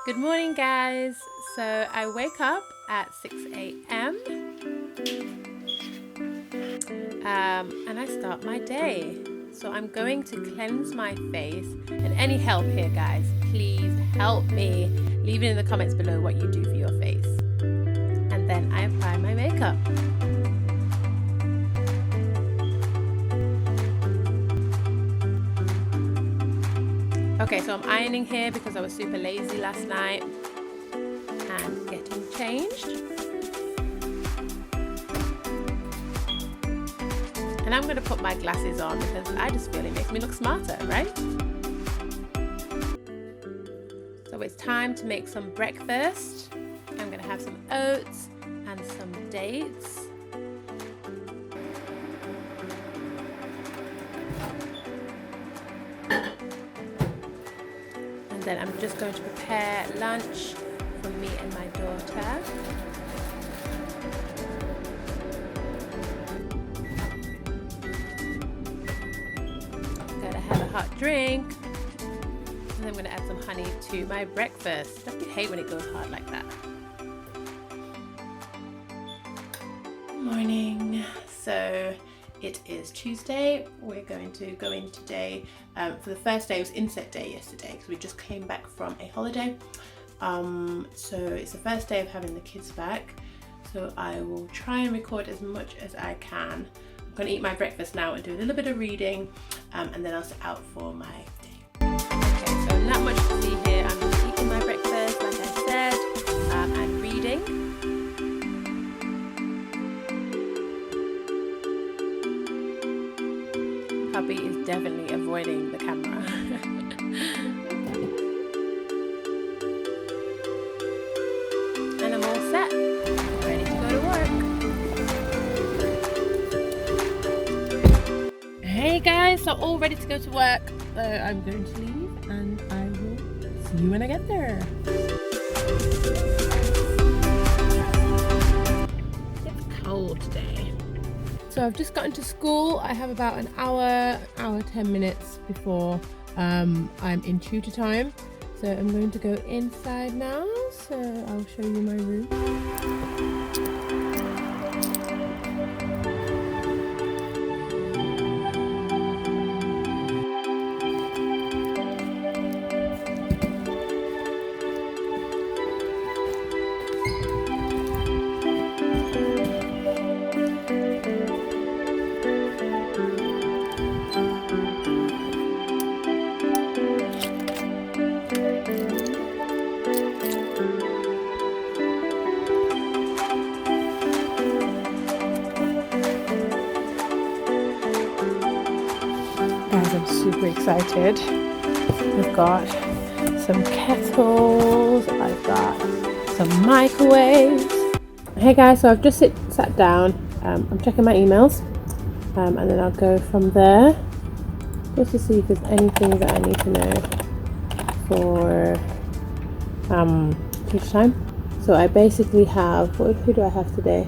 Good morning, guys. So I wake up at 6 a.m. And I start my day. So I'm going to cleanse my face. And any help here, guys, please help me. Leave it in the comments below what you do for your face. And then I apply my makeup. Okay, so I'm ironing here because I was super lazy last night and getting changed. And I'm going to put my glasses on because I just feel it makes me look smarter, right? So it's time to make some breakfast. I'm going to have some oats and some dates. Then I'm just going to prepare lunch for me and my daughter. I'm going to have a hot drink. And I'm going to add some honey to my breakfast. Don't you hate when it goes hard like that? Morning. So it is Tuesday. We're going to go in today. For the first day, it was inset day yesterday because we just came back from a holiday. So it's the first day of having the kids back. So I will try and record as much as I can. I'm going to eat my breakfast now and do a little bit of reading, and then I'll set out for my day. Okay, so not much to see here. I'm just eating my breakfast, like I said, and reading. Hubby is definitely avoiding the camera. And I'm all set, ready to go to work. Hey guys, so all ready to go to work. So I'm going to leave and I will see you when I get there. It's cold today. So I've just gotten to school. I have about an hour 10 minutes before I'm in tutor time. So I'm going to go inside now. So I'll show you my room. Guys, I'm super excited. We've got some kettles, I've got some microwaves. Hey guys, so I've just sat down. I'm checking my emails, and then I'll go from there just to see if there's anything that I need to know for teach time. So I basically have, who do I have today?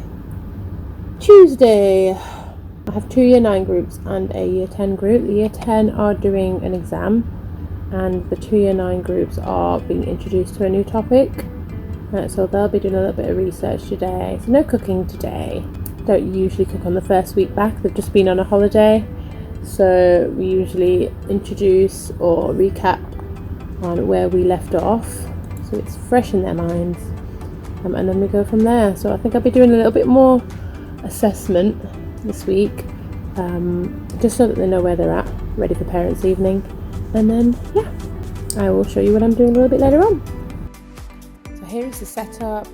Tuesday. I have 2 year 9 groups and a year 10 group. The year 10 are doing an exam and the 2 year 9 groups are being introduced to a new topic. So they'll be doing a little bit of research today. So no cooking today. Don't usually cook on the first week back. They've just been on a holiday. So we usually introduce or recap on where we left off. So it's fresh in their minds. And then we go from there. So I think I'll be doing a little bit more assessment this week, just so that they know where they're at, ready for parents' evening. And then, yeah, I will show you what I'm doing a little bit later on. So here is the setup.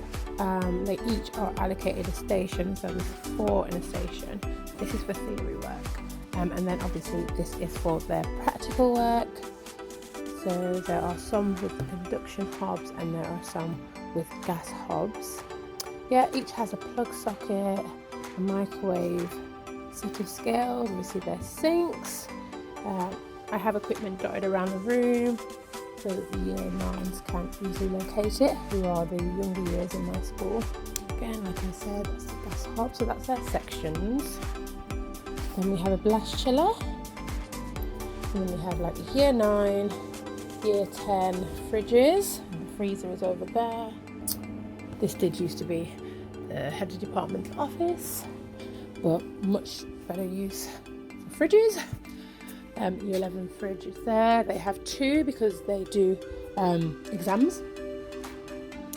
They each are allocated a station, so there's 4 in a station. This is for theory work. And then obviously this is for their practical work. So there are some with induction hobs and there are some with gas hobs. Yeah, each has a plug socket, a microwave, set of scales, obviously their sinks. I have equipment dotted around the room so that the year 9s can easily locate it, who are the younger years in my school. Again, like I said, that's the gas hob, so that's their sections. Then we have a blast chiller, and then we have like year 9, year 10 fridges, freezer is over there. This did used to be the head of department's office, but much better use for fridges. Year 11 fridge is there. They have two because they do exams.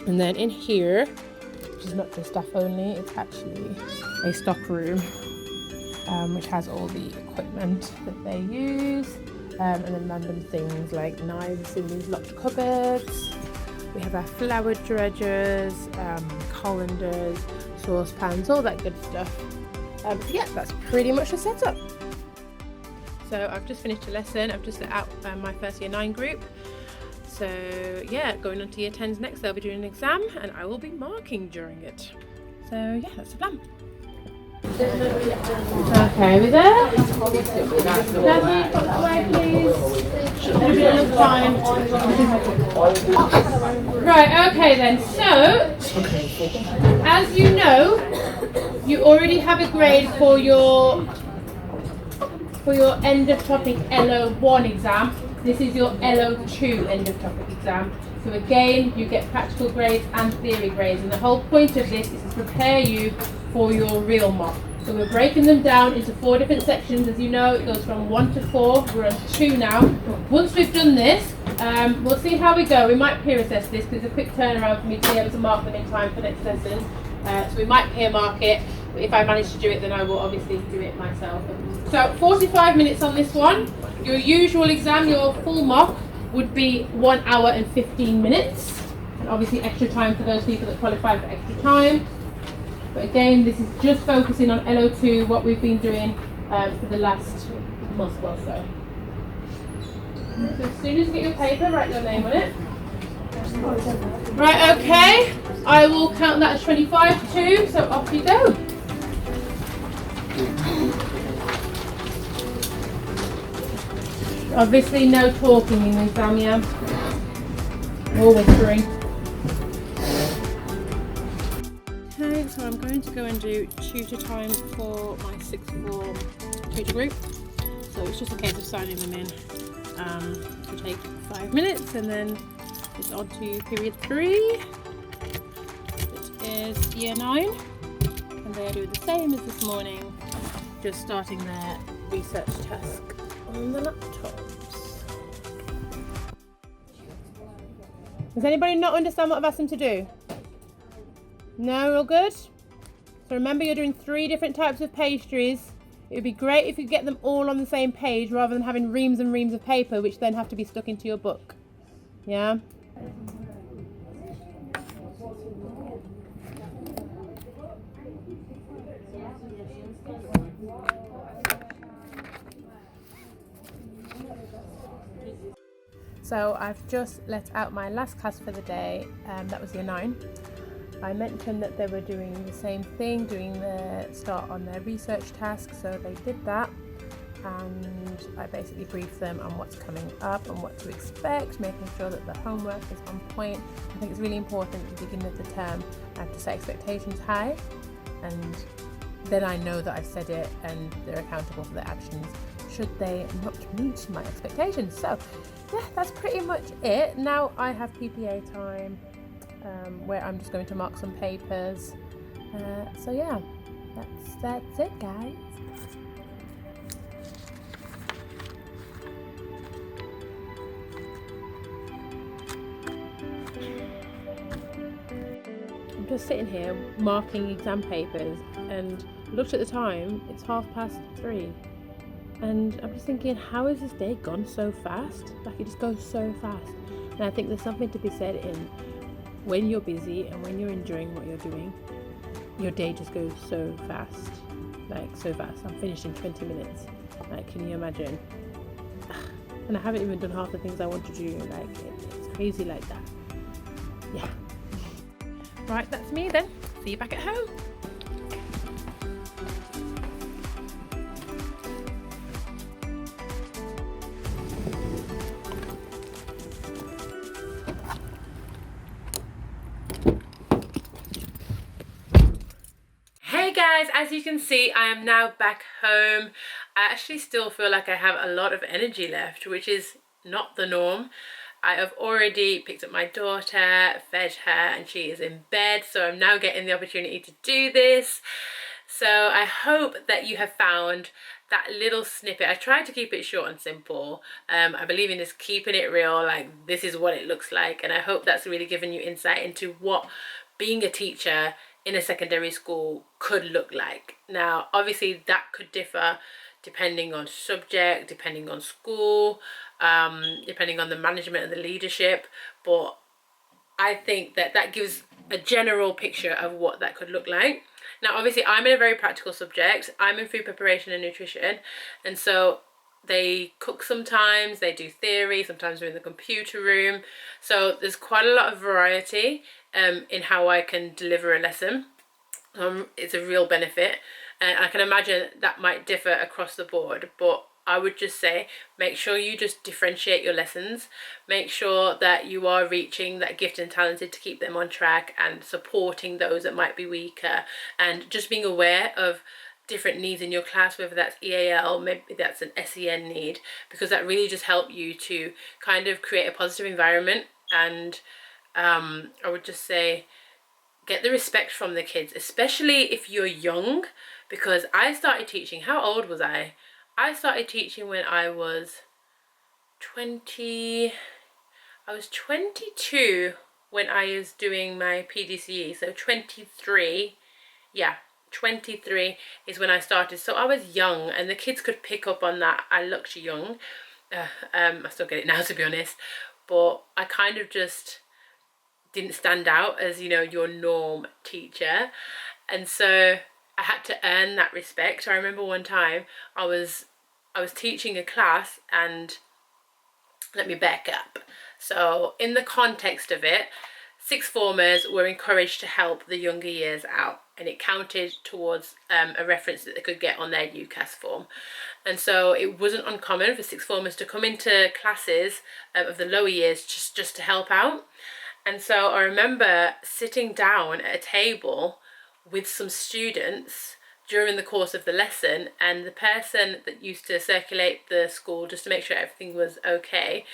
And then in here, which is not for staff only, it's actually a stock room, which has all the equipment that they use, and then random things like knives in these locked cupboards. We have our flour dredgers, colanders, saucepans, all that good stuff. So yeah, that's pretty much the setup. So I've just finished a lesson. I've just let out my first year 9 group. So yeah, going on to year 10s next, they'll be doing an exam and I will be marking during it. So yeah, that's the plan. Okay, we there? Daddy, put that away please. A bit of time. Right, okay then. So, as you know, you already have a grade for your end of topic LO1 exam. This is your LO2 end of topic exam. So again, you get practical grades and theory grades, and the whole point of this is to prepare you for your real mock. So we're breaking them down into 4 different sections. As you know, it goes from 1 to 4. We're on 2 now. Once we've done this, we'll see how we go. We might peer assess this because it's a quick turnaround for me to be able to mark them in time for next lesson. So we might peer mark it. If I manage to do it, then I will obviously do it myself. So 45 minutes on this one. Your usual exam, your full mock, would be 1 hour and 15 minutes. And obviously extra time for those people that qualify for extra time. But again, this is just focusing on LO2, what we've been doing for the last month or so. So as soon as you get your paper, write your name on it. Right, okay. I will count that as 25 to 2, so off you go. Obviously no talking in the exam, yeah? No whispering. Okay, so I'm going to go and do tutor time for my 6th form tutor group. So it's just a case of signing them in. To take 5 minutes, and then it's on to period 3. It is year 9, and they are doing the same as this morning, just starting their research task on the laptops. Does anybody not understand what I've asked them to do? No, all good? So remember, you're doing 3 different types of pastries. It would be great if you get them all on the same page rather than having reams and reams of paper which then have to be stuck into your book. Yeah? So I've just let out my last class for the day, that was year 9. I mentioned that they were doing the same thing, doing the start on their research task, so they did that, and I basically briefed them on what's coming up and what to expect, making sure that the homework is on point. I think it's really important at the beginning of the term to set expectations high, and then I know that I've said it and they're accountable for their actions should they not meet my expectations. So yeah, that's pretty much it. Now I have PPA time, where I'm just going to mark some papers. So yeah, that's it, guys. I'm just sitting here marking exam papers and looked at the time, it's 3:30. And I'm just thinking, how has this day gone so fast? Like, it just goes so fast. And I think there's something to be said in when you're busy and when you're enjoying what you're doing, your day just goes so fast. Like, so fast. I'm finished in 20 minutes. Like, can you imagine? And I haven't even done half the things I want to do. Like, it's crazy like that. Yeah. Right, that's me then. See you back at home. Hey guys, as you can see, I am now back home. I actually still feel like I have a lot of energy left, which is not the norm. I have already picked up my daughter, fed her, and she is in bed, so I'm now getting the opportunity to do this. So I hope that you have found that little snippet. I tried to keep it short and simple. I believe in just keeping it real, like this is what it looks like, and I hope that's really given you insight into what being a teacher in a secondary school could look like. Now, obviously that could differ depending on subject, depending on school, depending on the management and the leadership, but I think that that gives a general picture of what that could look like. Now, obviously, I'm in a very practical subject. I'm in food preparation and nutrition, and so they cook sometimes, they do theory, sometimes we're in the computer room. So there's quite a lot of variety in how I can deliver a lesson. It's a real benefit, and I can imagine that might differ across the board, but I would just say make sure you just differentiate your lessons, make sure that you are reaching that gifted and talented to keep them on track and supporting those that might be weaker, and just being aware of different needs in your class, whether that's EAL, maybe that's an SEN need, because that really just help you to kind of create a positive environment. And I would just say get the respect from the kids, especially if you're young, because I started teaching, how old was I? I started teaching when I was 20, I was 22 when I was doing my PGCE, so 23, yeah, 23 is when I started. So I was young, and the kids could pick up on that. I looked young. I still get it now, to be honest, but I kind of just didn't stand out as, you know, your norm teacher, and so I had to earn that respect. I remember one time I was teaching a class, and let me back up. So in the context of it, sixth formers were encouraged to help the younger years out, and it counted towards a reference that they could get on their UCAS form. And so it wasn't uncommon for sixth formers to come into classes of the lower years just to help out. And so I remember sitting down at a table with some students during the course of the lesson, and the person that used to circulate the school just to make sure everything was okay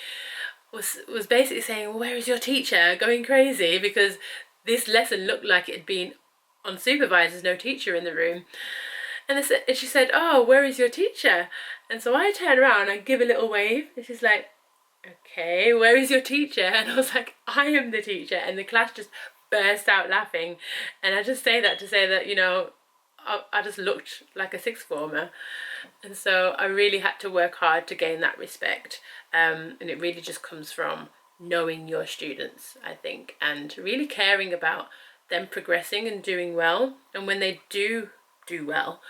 was basically saying, well, where is your teacher? Going crazy because this lesson looked like it had been unsupervised, there's no teacher in the room. And she said, oh, where is your teacher? And so I turn around and give a little wave, and she's like, okay, where is your teacher? And I was like, I am the teacher. And the class just burst out laughing. And I just say that to say that, you know, I just looked like a sixth former. And so I really had to work hard to gain that respect. And it really just comes from knowing your students, I think, and really caring about them progressing and doing well. And when they do well,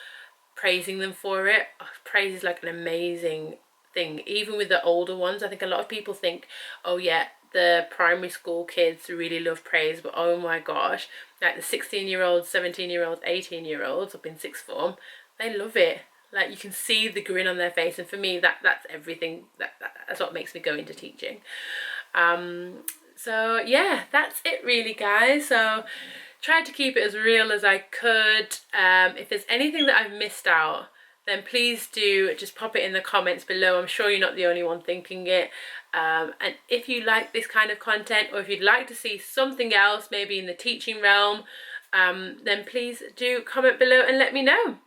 praising them for it. Praise is like an amazing thing, even with the older ones. I think a lot of people think, oh yeah, the primary school kids really love praise, but oh my gosh, like the 16-year-olds, 17-year-olds, 18-year-olds up in sixth form, they love it. Like you can see the grin on their face, and for me that's everything. That's what makes me go into teaching. So yeah, that's it really, guys. So tried to keep it as real as I could. If there's anything that I've missed out, then please do just pop it in the comments below. I'm sure you're not the only one thinking it. And if you like this kind of content, or if you'd like to see something else, maybe in the teaching realm, then please do comment below and let me know.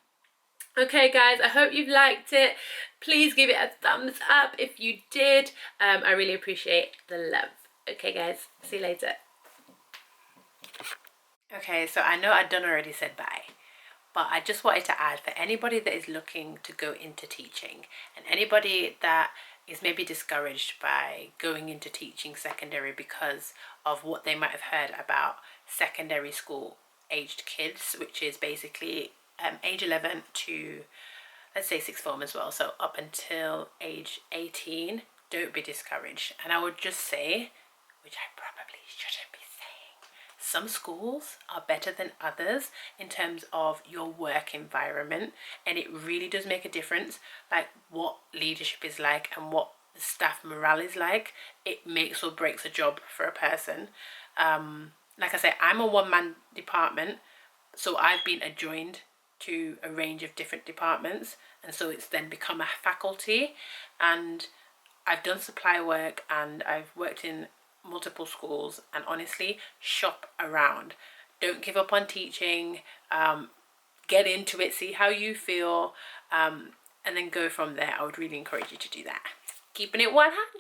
Okay guys, I hope you've liked it. Please give it a thumbs up if you did. I really appreciate the love. Okay guys, see you later. Okay, so I know I've done already said bye, but I just wanted to add, for anybody that is looking to go into teaching, and anybody that is maybe discouraged by going into teaching secondary because of what they might have heard about secondary school aged kids, which is basically age 11 to, let's say, sixth form as well, so up until age 18, don't be discouraged. And I would just say, which I probably shouldn't be saying, some schools are better than others in terms of your work environment, and it really does make a difference, like what leadership is like and what the staff morale is like. It makes or breaks a job for a person. Like I say, I'm a one-man department, so I've been adjoined to a range of different departments, and so it's then become a faculty. And I've done supply work and I've worked in multiple schools, and honestly, shop around. Don't give up on teaching. Get into it, see how you feel, and then go from there. I would really encourage you to do that. Keeping it 100.